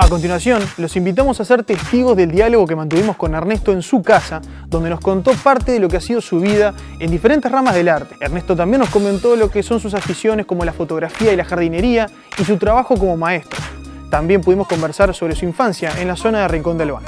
A continuación, los invitamos a ser testigos del diálogo que mantuvimos con Ernesto en su casa, donde nos contó parte de lo que ha sido su vida en diferentes ramas del arte. Ernesto también nos comentó lo que son sus aficiones como la fotografía y la jardinería y su trabajo como maestro. También pudimos conversar sobre su infancia en la zona de Rincón de Albano.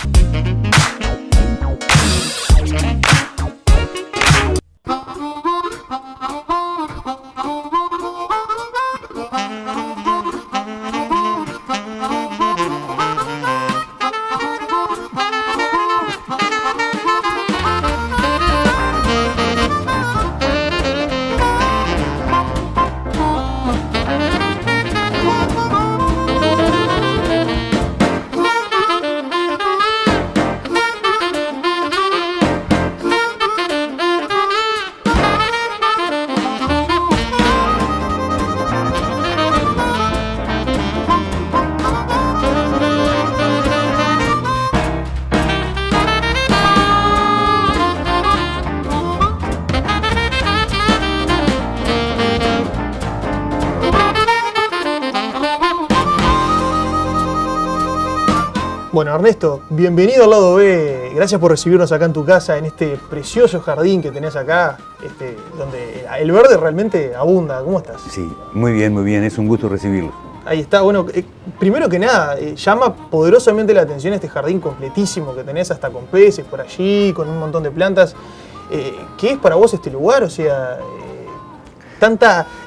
Bueno, Ernesto, bienvenido al lado B. Gracias por recibirnos acá en tu casa, en este precioso jardín que tenés acá, donde el verde realmente abunda. ¿Cómo estás? Sí, muy bien, es un gusto recibirlo. Ahí está. Bueno, primero que nada, llama poderosamente la atención este jardín completísimo que tenés, hasta con peces por allí, con un montón de plantas. ¿Qué es para vos este lugar? O sea,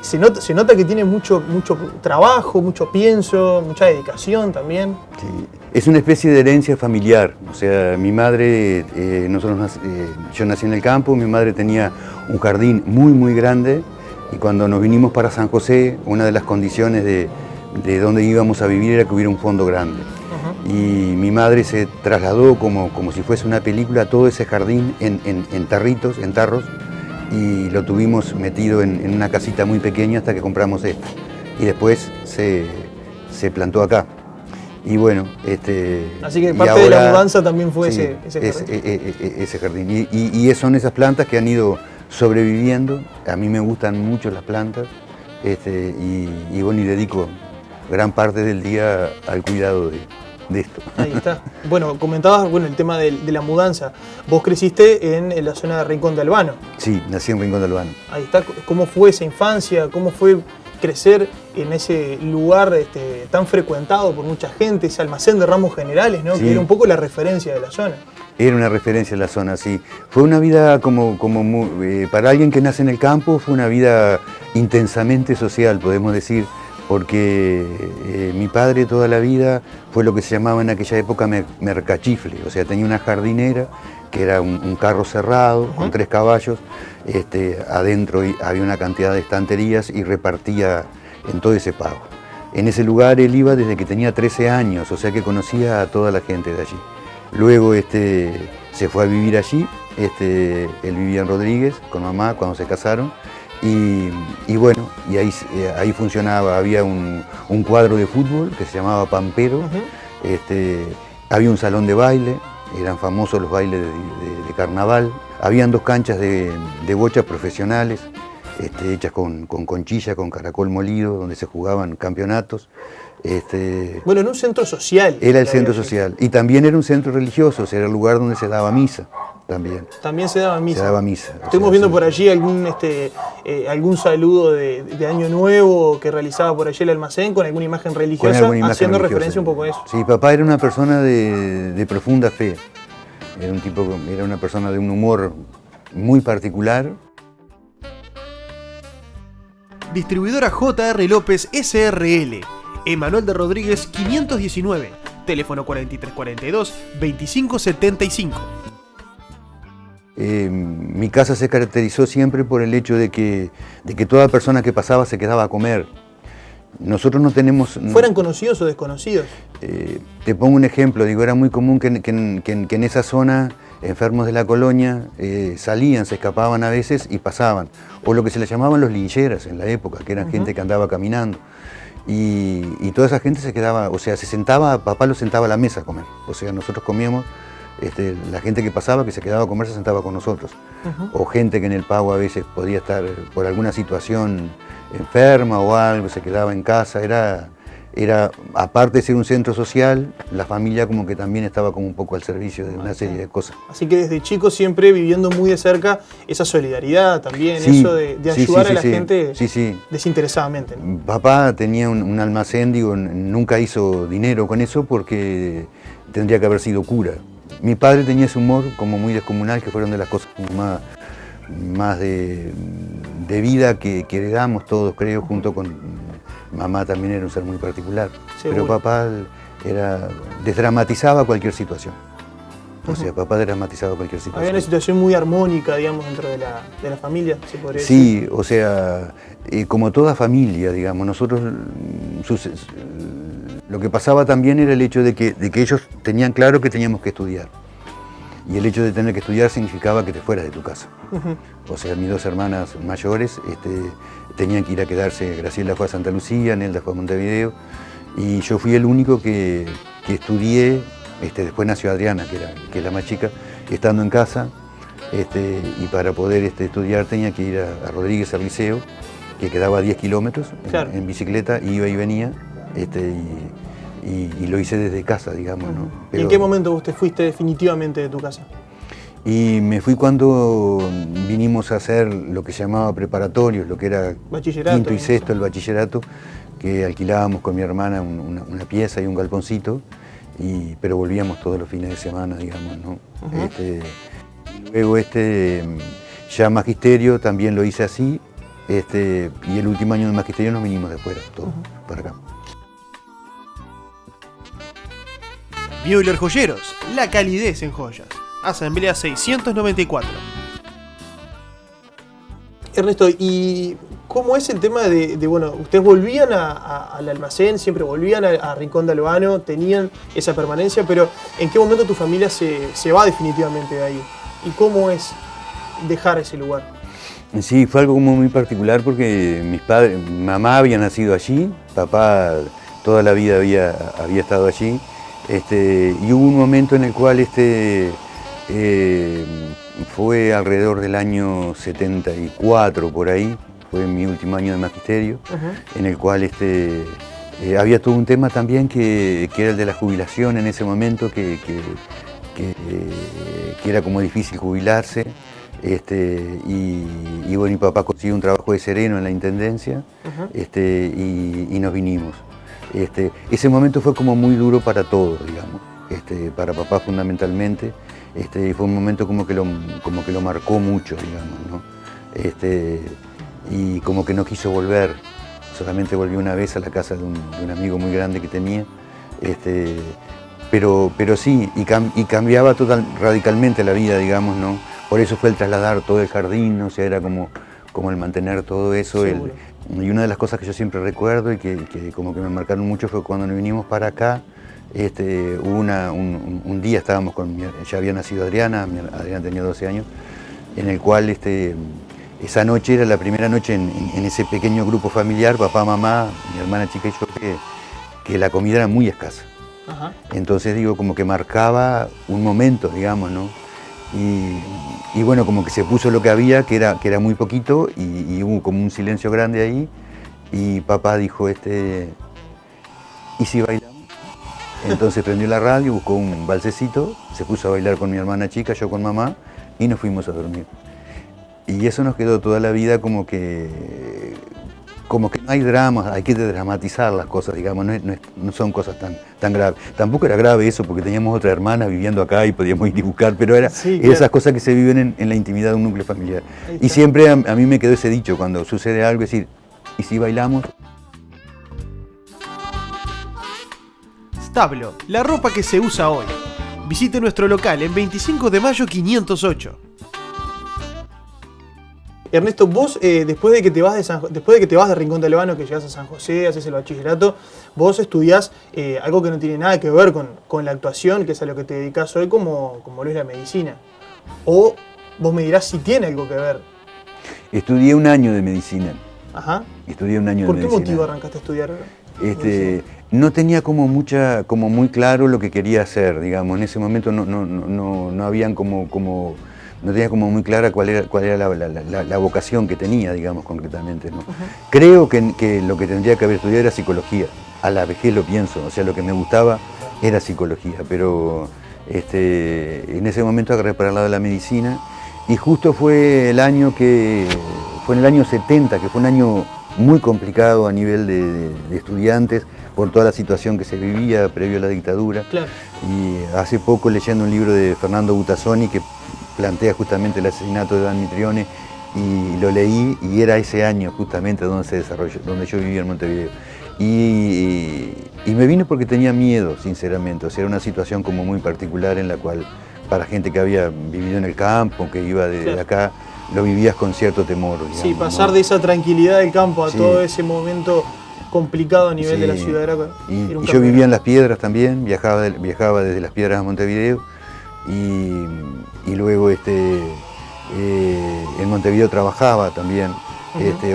se nota que tiene mucho trabajo, mucho pienso, mucha dedicación también. Sí. Es una especie de herencia familiar. O sea, mi madre, yo nací en el campo, mi madre tenía un jardín muy grande, y cuando nos vinimos para San José, una de las condiciones de donde íbamos a vivir era que hubiera un fondo grande. Y mi madre se trasladó como si fuese una película a todo ese jardín en tarros, y lo tuvimos metido en una casita muy pequeña hasta que compramos esto. Y después se plantó acá. Y bueno, así que parte de la mudanza también fue sí, ese jardín. Y son esas plantas que han ido sobreviviendo. A mí me gustan mucho las plantas, y bueno, y dedico gran parte del día al cuidado de esto. Ahí está. Bueno, comentabas el tema de la mudanza. Vos creciste en la zona de Rincón de Albano. Sí, nací en Rincón de Albano. Ahí está. ¿Cómo fue esa infancia? ¿Cómo fue crecer en ese lugar tan frecuentado por mucha gente, ese almacén de ramos generales, ¿no? Sí. Que era un poco la referencia de la zona? Era una referencia de la zona, sí. Fue una vida para alguien que nace en el campo, fue una vida intensamente social, podemos decir, porque mi padre toda la vida fue lo que se llamaba en aquella época mercachifle, o sea, tenía una jardinera que era un carro cerrado, con 3 caballos, adentro había una cantidad de estanterías y repartía en todo ese pago. En ese lugar él iba desde que tenía 13 años, o sea que conocía a toda la gente de allí. Luego se fue a vivir allí, él vivía en Rodríguez con mamá cuando se casaron, y bueno, y ahí funcionaba, había un cuadro de fútbol que se llamaba Pampero, había un salón de baile, eran famosos los bailes de carnaval, habían 2 canchas de bochas profesionales, hechas con conchilla, con caracol molido, donde se jugaban campeonatos. Bueno, en un centro social. Era el centro social, y también era un centro religioso, o sea, era el lugar donde se daba misa. También se daba misa. Se daba misa. Estuvimos viendo por allí algún saludo de Año Nuevo que realizaba por allí el almacén con alguna imagen religiosa, haciendo referencia un poco a eso. Sí, papá era una persona de profunda fe. Era una persona de un humor muy particular. Distribuidora J.R. López S.R.L. Emanuel de Rodríguez 519. Teléfono 4342-2575. Mi casa se caracterizó siempre por el hecho de que toda persona que pasaba se quedaba a comer. Nosotros no tenemos... ¿Fueran conocidos o desconocidos? Te pongo un ejemplo, era muy común que en esa zona enfermos de la colonia salían, se escapaban a veces y pasaban. O lo que se les llamaban los lincheras en la época, que eran gente que andaba caminando. Y toda esa gente se quedaba, o sea, papá lo sentaba a la mesa a comer. O sea, nosotros comíamos, la gente que pasaba, que se quedaba a comer, se sentaba con nosotros. O gente que en el pago a veces podía estar por alguna situación enferma o algo, se quedaba en casa. era, aparte de ser un centro social, la familia como que también estaba como un poco al servicio de una serie de cosas. Así que desde chico siempre viviendo muy de cerca esa solidaridad también, Sí, eso de ayudar a la sí, gente sí. desinteresadamente, ¿no? Papá tenía un almacén, digo, nunca hizo dinero con eso porque tendría que haber sido cura. Mi padre tenía ese humor como muy descomunal, que fueron de las cosas como más de vida que heredamos todos, creo, junto con mamá también era un ser muy particular. Seguro. Pero papá desdramatizaba cualquier situación. O sea, papá dramatizaba cualquier situación. Había una situación muy armónica, digamos, dentro de la familia, se podría Sí, decir. o sea, como toda familia, digamos, nosotros, lo que pasaba también era el hecho de que ellos tenían claro que teníamos que estudiar. Y el hecho de tener que estudiar significaba que te fueras de tu casa. O sea, mis dos hermanas mayores tenían que ir a quedarse. Graciela fue a Santa Lucía, Nelda fue a Montevideo, y yo fui el único que estudié. Después nació Adriana, que es la más chica, estando en casa, y para poder estudiar tenía que ir a Rodríguez al liceo, que quedaba a 10 kilómetros, claro, en bicicleta, iba y venía, y lo hice desde casa, digamos, ¿no? Pero, ¿y en qué momento vos te fuiste definitivamente de tu casa? Y me fui cuando vinimos a hacer lo que se llamaba preparatorios, lo que era quinto y sexto, el bachillerato, que alquilábamos con mi hermana una pieza y un galponcito, pero volvíamos todos los fines de semana, digamos, ¿no? Y luego ya magisterio también lo hice así, y el último año de magisterio nos vinimos de afuera, todos, para acá. Müller Joyeros, la calidez en joyas. Asamblea 694. Ernesto, ¿y cómo es el tema bueno, ustedes volvían al almacén, siempre volvían a Rincón de Albano, tenían esa permanencia, pero ¿en qué momento tu familia se va definitivamente de ahí? ¿Y cómo es dejar ese lugar? Sí, fue algo como muy particular porque mamá había nacido allí, papá toda la vida había estado allí, y hubo un momento en el cual fue alrededor del año 74, por ahí, fue mi último año de magisterio, en el cual había todo un tema también que era el de la jubilación en ese momento, que era como difícil jubilarse, y bueno, mi papá consiguió un trabajo de sereno en la intendencia, y nos vinimos. Ese momento fue como muy duro para todos, digamos, para papá fundamentalmente. Fue un momento como que lo marcó mucho, digamos, ¿no? Y como que no quiso volver, solamente volvió una vez a la casa de un amigo muy grande que tenía, pero sí, y cambiaba radicalmente la vida, digamos, ¿no? Por eso fue el trasladar todo el jardín, o sea, era como el mantener todo eso. Y una de las cosas que yo siempre recuerdo y que como que me marcaron mucho fue cuando nos vinimos para acá. Hubo un día estábamos ya había nacido Adriana tenía 12 años, en el cual esa noche era la primera noche en ese pequeño grupo familiar, papá, mamá, mi hermana chica y yo, que la comida era muy escasa. Entonces digo, como que marcaba un momento, digamos, ¿no? Y bueno, como que se puso lo que había, que era muy poquito, y hubo como un silencio grande ahí, y papá dijo, ¿y si bailamos? Entonces prendió la radio, buscó un balsecito, se puso a bailar con mi hermana chica, yo con mamá, y nos fuimos a dormir. Y eso nos quedó toda la vida como que no hay dramas, hay que dramatizar las cosas, digamos, no son cosas tan graves. Tampoco era grave eso, porque teníamos otra hermana viviendo acá y podíamos ir y buscar, pero era esas cosas que se viven en la intimidad de un núcleo familiar. Y siempre a mí me quedó ese dicho, cuando sucede algo, es decir, ¿y si bailamos? Stablo, la ropa que se usa hoy. Visite nuestro local en 25 de mayo 508. Ernesto, vos después de que te vas de Rincón de Albano, que llegas a San José, haces el bachillerato, vos estudiás algo que no tiene nada que ver con la actuación, que es a lo que te dedicás hoy, como lo es la medicina. O vos me dirás si tiene algo que ver. Estudié un año de medicina. Ajá. Estudié un año de medicina. ¿Por qué motivo arrancaste a estudiar? No tenía como muy claro lo que quería hacer, digamos. En ese momento no habían no tenía como muy clara cuál era la vocación que tenía, digamos, concretamente, ¿no? Creo que lo que tendría que haber estudiado era psicología. a la vejez lo pienso, o sea, lo que me gustaba era psicología, pero en ese momento agarré para el lado de la medicina y justo fue en el año 70, que fue un año muy complicado a nivel de estudiantes por toda la situación que se vivía previo a la dictadura. Claro. Y hace poco leyendo un libro de Fernando Butazzoni que plantea justamente el asesinato de Dan Mitrione y lo leí y era ese año justamente donde se desarrolló, donde yo vivía en Montevideo. Y me vine porque tenía miedo, sinceramente, o sea, era una situación como muy particular en la cual para gente que había vivido en el campo, que iba de claro. acá, lo vivías con cierto temor. Digamos, Sí, pasar ¿no? de esa tranquilidad del campo a Sí. todo ese momento complicado a nivel Sí. de la ciudad. Era un Y yo cambio. vivía en Las Piedras también, viajaba desde Las Piedras a Montevideo y luego en Montevideo trabajaba también,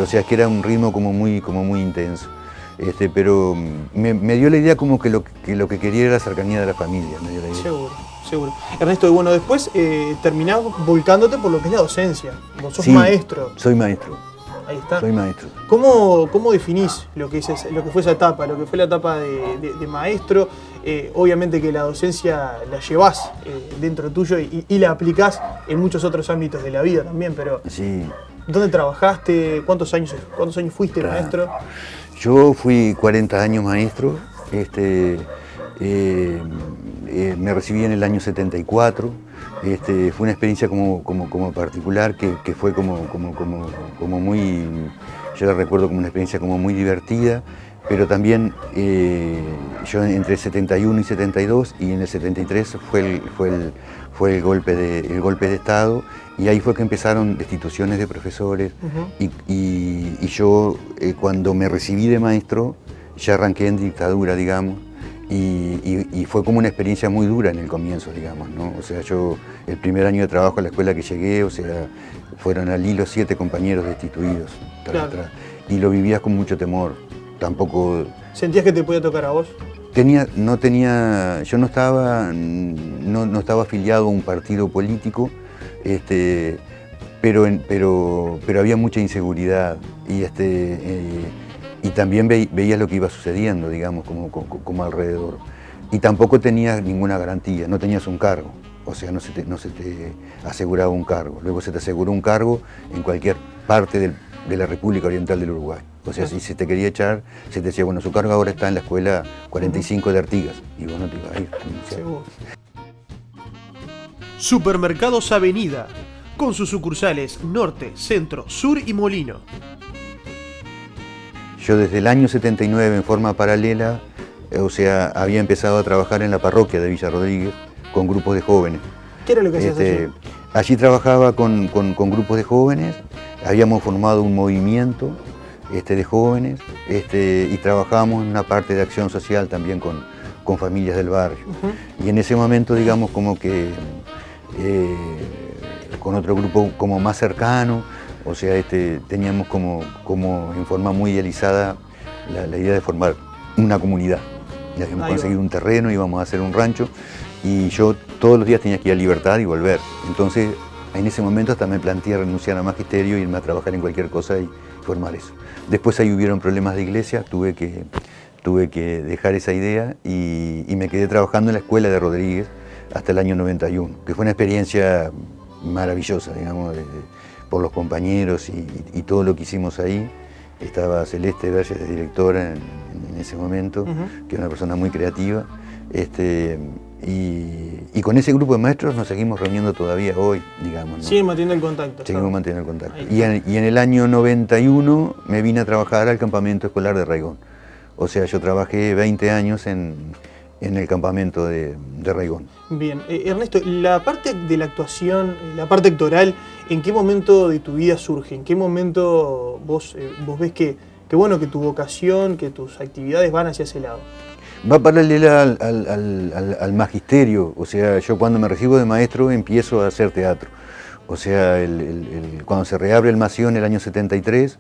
o sea, es que era un ritmo como muy intenso. Pero me dio la idea como que lo que quería era la cercanía de la familia, me dio la idea. Seguro, seguro. Ernesto, y bueno, después terminás volcándote por lo que es la docencia. Vos sos Sí, maestro. Soy maestro, Ahí está. soy maestro. ¿Cómo definís lo que fue esa etapa, lo que fue la etapa de maestro? Obviamente que la docencia la llevás dentro tuyo y la aplicás en muchos otros ámbitos de la vida también, pero Sí. ¿dónde trabajaste? ¿Cuántos años fuiste Claro. maestro? Yo fui 40 años maestro, me recibí en el año 74, fue una experiencia como particular que fue como muy, yo la recuerdo como una experiencia como muy divertida, pero también yo entre 71 y 72 y en el 73 fue el golpe de Estado y ahí fue que empezaron destituciones de profesores y yo cuando me recibí de maestro ya arranqué en dictadura, digamos, y fue como una experiencia muy dura en el comienzo, digamos, ¿no? O sea, yo el primer año de trabajo a la escuela que llegué, o sea, fueron al hilo 7 compañeros destituidos, Claro. y lo vivías con mucho temor, tampoco... ¿Sentías que te podía tocar a vos? Yo no estaba afiliado a un partido político, pero había mucha inseguridad y también veías lo que iba sucediendo, digamos, como alrededor. Y tampoco tenías ninguna garantía, no tenías un cargo, o sea, no se te aseguraba un cargo. Luego se te aseguró un cargo en cualquier parte de la República Oriental del Uruguay. O sea, si se te quería echar, se te decía, bueno, su cargo ahora está en la escuela 45 de Artigas, y vos no te ibas a ir. Seguro. Supermercados Avenida, con sus sucursales Norte, Centro, Sur y Molino. Yo desde el año 79 en forma paralela, o sea, había empezado a trabajar en la parroquia de Villa Rodríguez con grupos de jóvenes. ¿Qué era lo que hacías allí? Allí trabajaba con grupos de jóvenes, habíamos formado un movimiento de jóvenes y trabajábamos en una parte de acción social también con familias del barrio. Y en ese momento, digamos, como que con otro grupo como más cercano, o sea, teníamos como en forma muy idealizada la idea de formar una comunidad. Ya habíamos conseguido un terreno, íbamos a hacer un rancho y yo todos los días tenía que ir a Libertad y volver. Entonces, en ese momento hasta me planteé renunciar al magisterio, irme a trabajar en cualquier cosa y formar eso. Después ahí hubieron problemas de iglesia, tuve que dejar esa idea y me quedé trabajando en la escuela de Rodríguez hasta el año 91, que fue una experiencia maravillosa, digamos, por los compañeros y todo lo que hicimos ahí. Estaba Celeste Verges de directora en ese momento, que era una persona muy creativa. Y con ese grupo de maestros nos seguimos reuniendo todavía hoy, digamos, ¿no? Siguen manteniendo el contacto. Seguimos manteniendo el contacto. Ahí. Y en el año 91 me vine a trabajar al campamento escolar de Raigón. O sea, yo trabajé 20 años en el campamento de Raigón. Bien. Ernesto, la parte de la actuación, la parte actoral, ¿en qué momento de tu vida surge? ¿En qué momento vos ves que bueno, que tu vocación, que tus actividades van hacia ese lado? Va paralela al magisterio, o sea, yo cuando me recibo de maestro empiezo a hacer teatro. O sea, cuando se reabre el Mación en el año 73,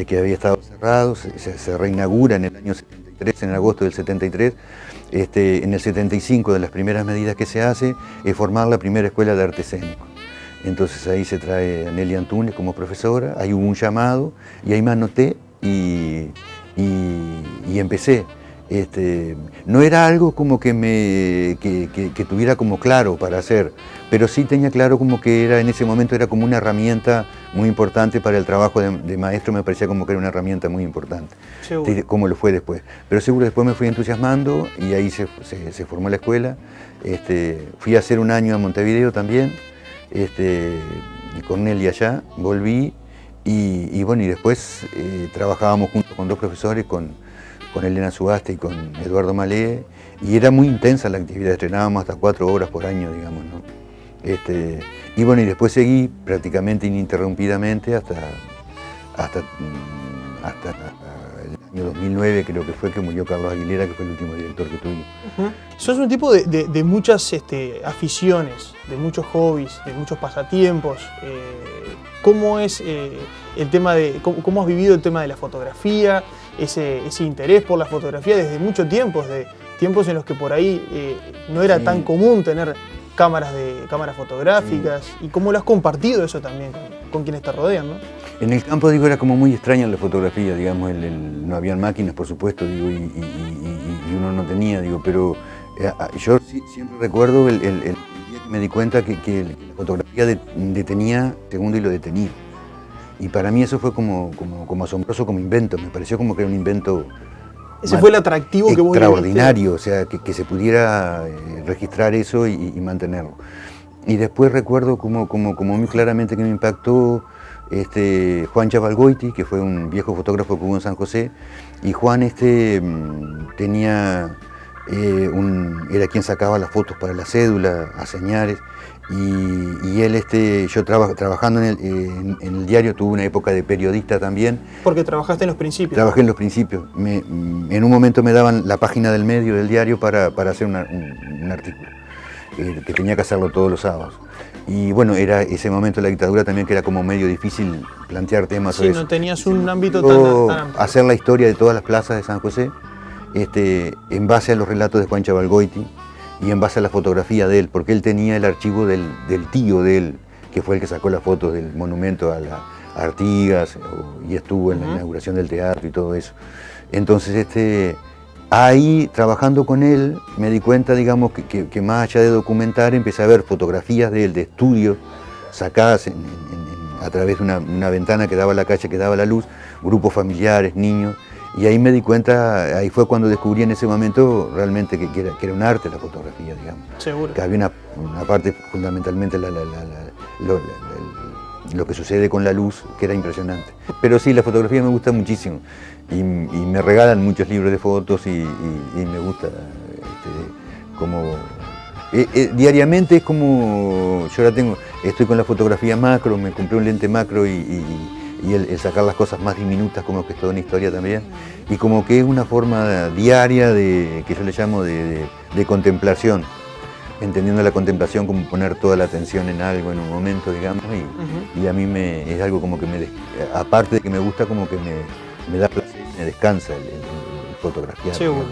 que había estado cerrado, se reinaugura en el año 73, en agosto del 73, en el 75 de las primeras medidas que se hace es formar la primera escuela de arte escénico. Entonces ahí se trae a Nelly Antunes como profesora, ahí hubo un llamado y ahí me anoté y y empecé. No era algo como que tuviera como claro para hacer, pero sí tenía claro como que era, en ese momento era como una herramienta muy importante para el trabajo de maestro. Me parecía como que era una herramienta muy importante, como lo fue después. Pero seguro después me fui entusiasmando y ahí se formó la escuela. Fui a hacer un año a Montevideo también, con él y allá, volví y bueno, y después trabajábamos juntos con dos profesores, con Elena Sugaste y con Eduardo Malé, y era muy intensa la actividad, estrenábamos hasta 4 horas por año, digamos, ¿no? Y bueno, y después seguí prácticamente ininterrumpidamente hasta el año 2009, creo que fue, que murió Carlos Aguilera, que fue el último director que tuve. Sos un tipo de muchas aficiones, de muchos hobbies, de muchos pasatiempos. ¿Cómo es el tema cómo has vivido el tema de la fotografía, ese interés por la fotografía desde mucho tiempo, desde tiempos en los que por ahí no era tan común tener cámaras fotográficas? ¿Y cómo lo has compartido eso también con quienes te rodean, ¿no? En el campo, digo, era como muy extraña la fotografía, digamos, no habían máquinas, por supuesto, digo, y uno no tenía, digo, pero yo siempre recuerdo el día que me di cuenta que la fotografía detenía segundo y lo detenía. Y para mí eso fue como asombroso, como invento. Me pareció como que era un invento. Ese fue el atractivo que vos extraordinario, o sea, que se pudiera registrar eso y mantenerlo. Y después recuerdo como muy claramente que me impactó Juan Chavalgoiti, que fue un viejo fotógrafo que hubo en San José, y Juan era quien sacaba las fotos para la cédula, a señales. Y él, yo trabajando en el diario, tuve una época de periodista también. Porque trabajaste en los principios. Trabajé en los principios. En un momento me daban la página del medio del diario para hacer un artículo, que tenía que hacerlo todos los sábados. Y bueno, era ese momento de la dictadura también que era como medio difícil plantear temas sobre eso. Sí, no tenías un ámbito tan amplio. Hacer la historia de todas las plazas de San José, en base a los relatos de Juan Chavalgoiti, y en base a la fotografía de él, porque él tenía el archivo del tío de él, que fue el que sacó las fotos del monumento a Artigas, y estuvo en la inauguración del teatro y todo eso. Entonces, ahí, trabajando con él, me di cuenta, digamos, que más allá de documentar, empecé a ver fotografías de él, de estudio, sacadas a través de una ventana que daba a la calle, que daba a la luz, grupos familiares, niños. Y ahí me di cuenta, ahí fue cuando descubrí en ese momento realmente que era un arte la fotografía, digamos. Seguro. Que había una parte, fundamentalmente, lo que sucede con la luz, que era impresionante. Pero sí, la fotografía me gusta muchísimo. Y me regalan muchos libros de fotos y me gusta diariamente es como, yo ahora estoy con la fotografía macro, me compré un lente macro y el sacar las cosas más diminutas, como que es toda una historia también, y como que es una forma diaria que yo le llamo de contemplación, entendiendo la contemplación como poner toda la atención en algo en un momento, digamos, y a mí es algo como que aparte de que me gusta, como que me da placer, me descansa el fotografiar. Seguro.